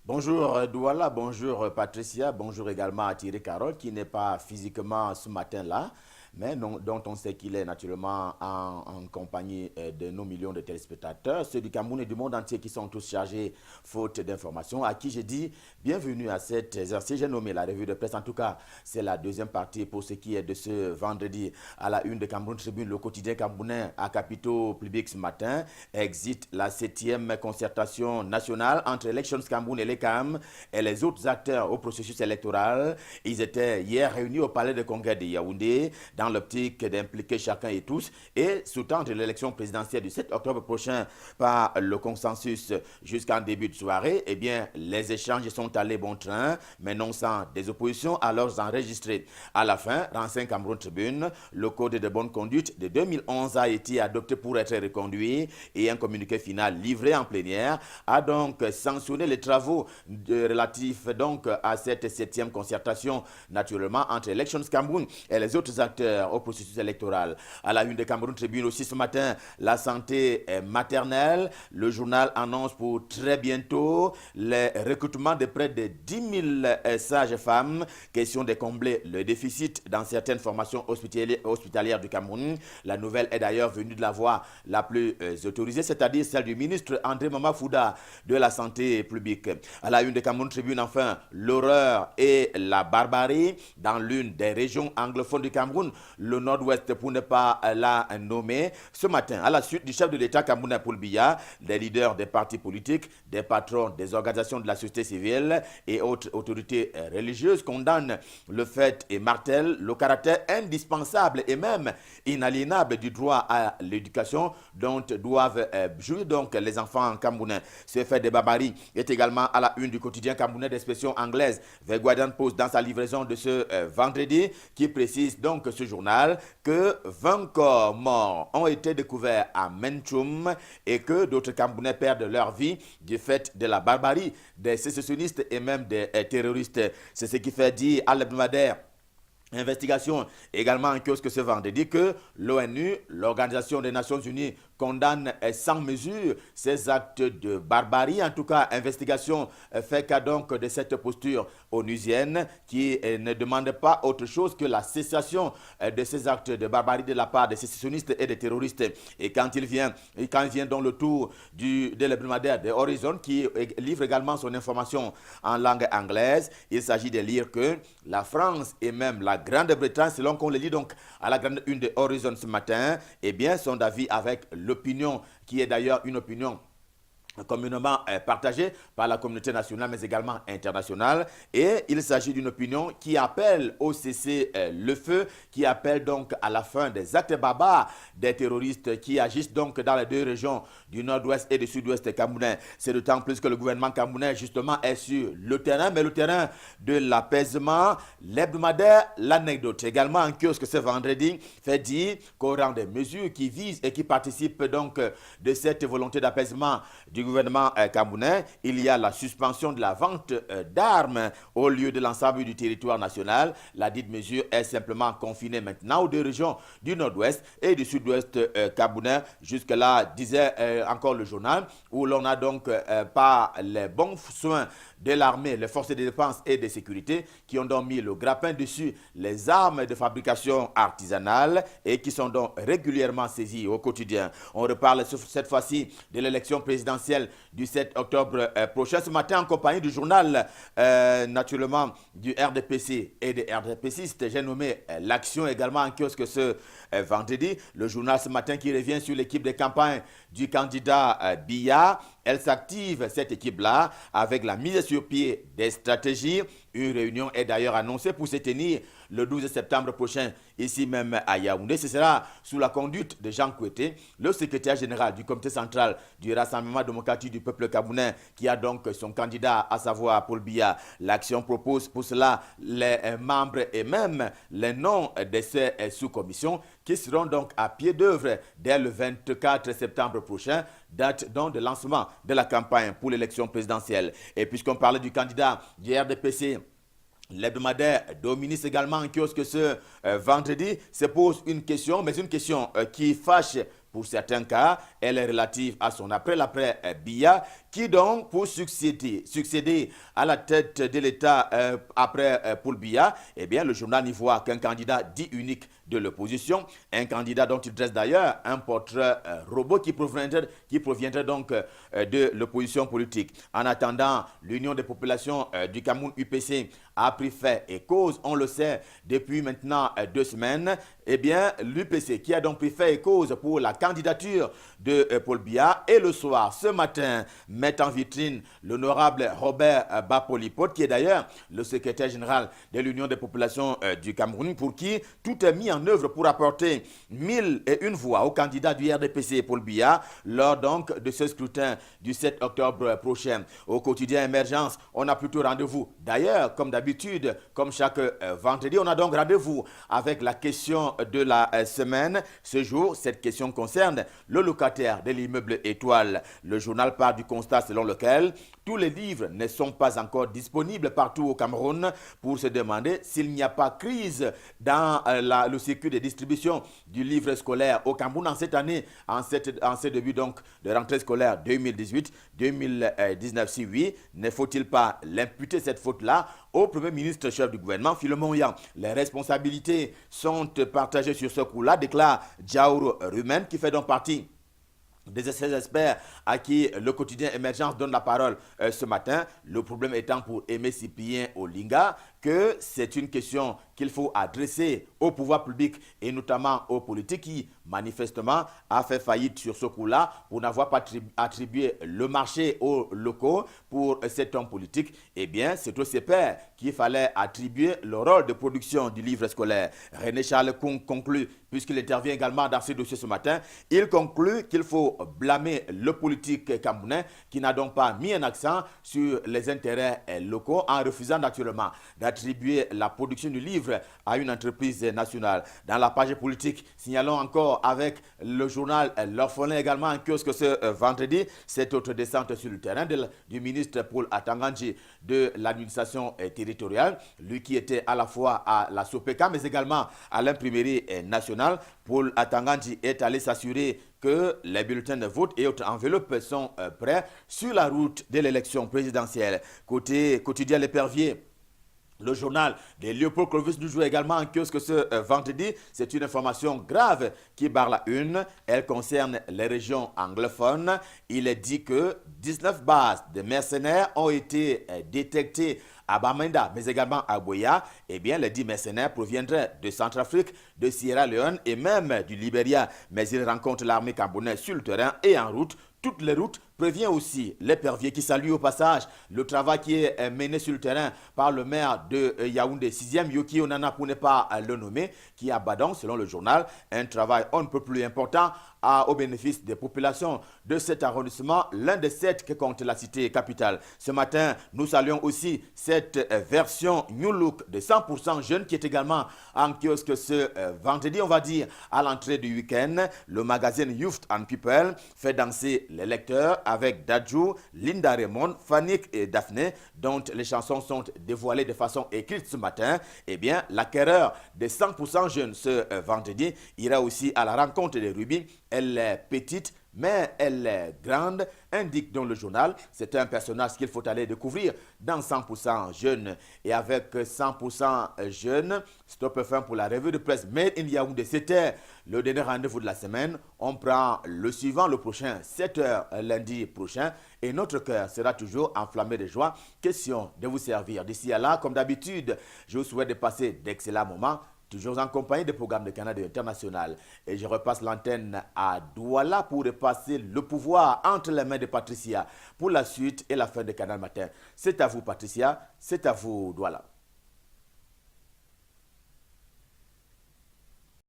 Bonjour Douala, bonjour Patricia, bonjour également à Thierry Carole qui n'est pas physiquement ce matin-là, mais dont on sait qu'il est naturellement en compagnie de nos millions de téléspectateurs, ceux du Cameroun et du monde entier qui sont tous chargés faute d'informations, à qui j'ai dit bienvenue à cet exercice. J'ai nommé la revue de presse, en tout cas c'est la deuxième partie pour ce qui est de ce vendredi à la une de Cameroun Tribune, le quotidien camerounais à capitaux publics ce matin, exit la septième concertation nationale entre Elections Cameroun et l'ECAM et les autres acteurs au processus électoral. Ils étaient hier réunis au palais de congrès de Yaoundé dans l'optique d'impliquer chacun et tous et sous-tendre l'élection présidentielle du 7 octobre prochain par le consensus jusqu'en début de soirée. Eh bien, les échanges sont allés bon train, mais non sans des oppositions alors enregistrées. À la fin, renseigne Cameroun Tribune, le code de bonne conduite de 2011 a été adopté pour être reconduit et un communiqué final livré en plénière a donc sanctionné les travaux relatifs donc à cette septième concertation naturellement entre Elections Cameroun et les autres acteurs au processus électoral. À la une de Cameroun Tribune aussi ce matin, la santé maternelle. Le journal annonce pour très bientôt le recrutement de près de 10 000 sages-femmes. Question de combler le déficit dans certaines formations hospitalières du Cameroun. La nouvelle est d'ailleurs venue de la voie la plus autorisée, c'est-à-dire celle du ministre André Mamafouda de la Santé publique. À la une de Cameroun Tribune, enfin, l'horreur et la barbarie dans l'une des régions anglophones du Cameroun, le nord-ouest pour ne pas la nommer. Ce matin, à la suite du chef de l'État camerounais Paul Biya, des leaders des partis politiques, des patrons des organisations de la société civile et autres autorités religieuses condamnent le fait et martèlent le caractère indispensable et même inaliénable du droit à l'éducation dont doivent jouir donc les enfants camerounais. Ce fait de barbarie est également à la une du quotidien camerounais d'expression anglaise. The Guardian Post dans sa livraison de ce vendredi qui précise donc ce journal que 20 corps morts ont été découverts à Menchoum et que d'autres Camerounais perdent leur vie du fait de la barbarie des sécessionnistes et même des terroristes. C'est ce qui fait dire à l'hebdomadaire Investigation également en kiosque ce vendredi que l'ONU, l'Organisation des Nations Unies, condamne sans mesure ces actes de barbarie. En tout cas, investigation fait cas donc de cette posture onusienne qui ne demande pas autre chose que la cessation de ces actes de barbarie de la part des sécessionnistes et des terroristes. Et quand il vient dans le tour de l'hebdomadaire de Horizon qui livre également son information en langue anglaise, il s'agit de lire que la France et même la Grande-Bretagne, selon qu'on le lit donc à la grande une de Horizon ce matin, eh bien, sont d'avis avec l'opinion, qui est d'ailleurs une opinion communément partagée par la communauté nationale mais également internationale, et il s'agit d'une opinion qui appelle au cessez-le-feu, qui appelle donc à la fin des actes barbares des terroristes qui agissent donc dans les deux régions du nord-ouest et du sud-ouest camerounais. C'est d'autant plus que le gouvernement camerounais justement est sur le terrain, mais le terrain de l'apaisement. L'hebdomadaire, l'anecdote également en kiosque ce vendredi fait dire qu'au rang des mesures qui visent et qui participent donc de cette volonté d'apaisement du gouvernement camerounais, il y a la suspension de la vente d'armes au lieu de l'ensemble du territoire national. La dite mesure est simplement confinée maintenant aux deux régions du nord-ouest et du sud-ouest camerounais. Jusque-là, disait encore le journal, où l'on a donc pas les bons soins de l'armée, les forces de défense et de sécurité qui ont donc mis le grappin dessus les armes de fabrication artisanale et qui sont donc régulièrement saisies au quotidien. On reparle cette fois-ci de l'élection présidentielle du 7 octobre prochain. Ce matin, en compagnie du journal naturellement du RDPC et des RDPCistes, j'ai nommé l'action également en kiosque ce vendredi. Le journal ce matin qui revient sur l'équipe de campagne du candidat Biya. Elle s'active, cette équipe-là, avec la mise sur pied des stratégies. Une réunion est d'ailleurs annoncée pour se tenir le 12 septembre prochain, ici même à Yaoundé. Ce sera sous la conduite de Jean Koueté, le secrétaire général du comité central du Rassemblement démocratique du peuple camerounais, qui a donc son candidat, à savoir Paul Biya. L'action propose pour cela les membres et même les noms de ces sous-commissions qui seront donc à pied d'œuvre dès le 24 septembre prochain, date donc de lancement de la campagne pour l'élection présidentielle. Et puisqu'on parlait du candidat du RDPC, l'hebdomadaire Dominis également en kiosque ce vendredi se pose une question, mais une question qui fâche pour certains cas. Elle est relative à son après-Biya Qui donc pour succéder à la tête de l'État après Paul Biya? Eh bien, le journal n'y voit qu'un candidat dit unique de l'opposition, un candidat dont il dresse d'ailleurs un portrait robot qui proviendrait donc de l'opposition politique. En attendant, l'Union des populations du Cameroun UPC a pris fait et cause, on le sait, depuis maintenant 2 semaines. Eh bien, l'UPC qui a donc pris fait et cause pour la candidature de Paul Biya, et le soir, ce matin, met en vitrine l'honorable Robert Bapolipote, qui est d'ailleurs le secrétaire général de l'Union des populations du Cameroun, pour qui tout est mis en œuvre pour apporter 1001 voix au candidat du RDPC Paul Biya lors donc de ce scrutin du 7 octobre prochain. Au quotidien Émergence, on a plutôt rendez-vous. D'ailleurs, comme d'habitude, comme chaque vendredi, on a donc rendez-vous avec la question de la semaine. Ce jour, cette question concerne le locataire de l'immeuble Étoile. Le journal part du constat selon lequel tous les livres ne sont pas encore disponibles partout au Cameroun, pour se demander s'il n'y a pas crise dans le circuit de distribution du livre scolaire au Cameroun en cette année, en ce début donc de rentrée scolaire 2018-2019. Si oui, ne faut-il pas l'imputer cette faute-là au Premier ministre chef du gouvernement, Philemon Yang? Les responsabilités sont partagées sur ce coup-là, déclare Diaouro Rumen, qui fait donc partie des experts à qui le quotidien Émergence donne la parole ce matin. Le problème étant pour Aimé Cyprien Olinga que c'est une question qu'il faut adresser au pouvoir public et notamment aux politiques qui manifestement a fait faillite sur ce coup-là pour n'avoir pas attribué le marché aux locaux pour cet homme politique. Eh bien, c'est au CPR qu'il fallait attribuer le rôle de production du livre scolaire. René Charles Kung conclut, puisqu'il intervient également dans ce dossier ce matin, il conclut qu'il faut blâmer le politique camerounais qui n'a donc pas mis un accent sur les intérêts locaux en refusant naturellement d'attribuer la production du livre à une entreprise nationale. Dans la page politique, signalons encore avec le journal L'Orphelin également en kiosque ce vendredi, cette autre descente sur le terrain du ministre Paul Atangandji de l'administration territoriale, lui qui était à la fois à la SOPECA mais également à l'imprimerie nationale. Paul Atangandji est allé s'assurer que les bulletins de vote et autres enveloppes sont prêts sur la route de l'élection présidentielle. Côté quotidien L'Épervier, le journal de Léopold Clovis nous joue également en kiosque ce vendredi. C'est une information grave qui barre la une. Elle concerne les régions anglophones. Il est dit que 19 bases de mercenaires ont été détectées à Bamenda, mais également à Boya. Eh bien, les 10 mercenaires proviendraient de Centrafrique, de Sierra Leone et même du Libéria. Mais ils rencontrent l'armée camerounaise sur le terrain et en route. Toutes les routes prévient aussi L'Épervier qui salue au passage le travail qui est mené sur le terrain par le maire de Yaoundé 6e, Yoki Onana pour ne pas le nommer, qui abat donc, selon le journal, un travail on ne peut plus important au bénéfice des populations de cet arrondissement, l'un des 7 que compte la cité capitale. Ce matin, nous saluons aussi cette version New Look de 100% jeunes qui est également en kiosque ce vendredi, on va dire, à l'entrée du week-end. Le magazine Youth and People fait danser les lecteurs avec Dadju, Linda Raymond, Fanik et Daphné, dont les chansons sont dévoilées de façon écrite ce matin. Eh bien, l'acquéreur des 100% jeunes ce vendredi ira aussi à la rencontre des Ruby. Elle est petite, mais elle est grande, indique dans le journal. C'est un personnage qu'il faut aller découvrir dans 100% jeunes. Et avec 100% jeunes, stop fin pour la revue de presse Made in Yaoundé. C'était le dernier rendez-vous de la semaine. On prend le suivant, le prochain, 7h lundi prochain. Et notre cœur sera toujours enflammé de joie. Question de vous servir. D'ici à là, comme d'habitude, je vous souhaite de passer d'excellents moments, toujours en compagnie des programmes de Canada International. Et je repasse l'antenne à Douala pour repasser le pouvoir entre les mains de Patricia pour la suite et la fin de Canal Matin. C'est à vous Patricia, c'est à vous Douala.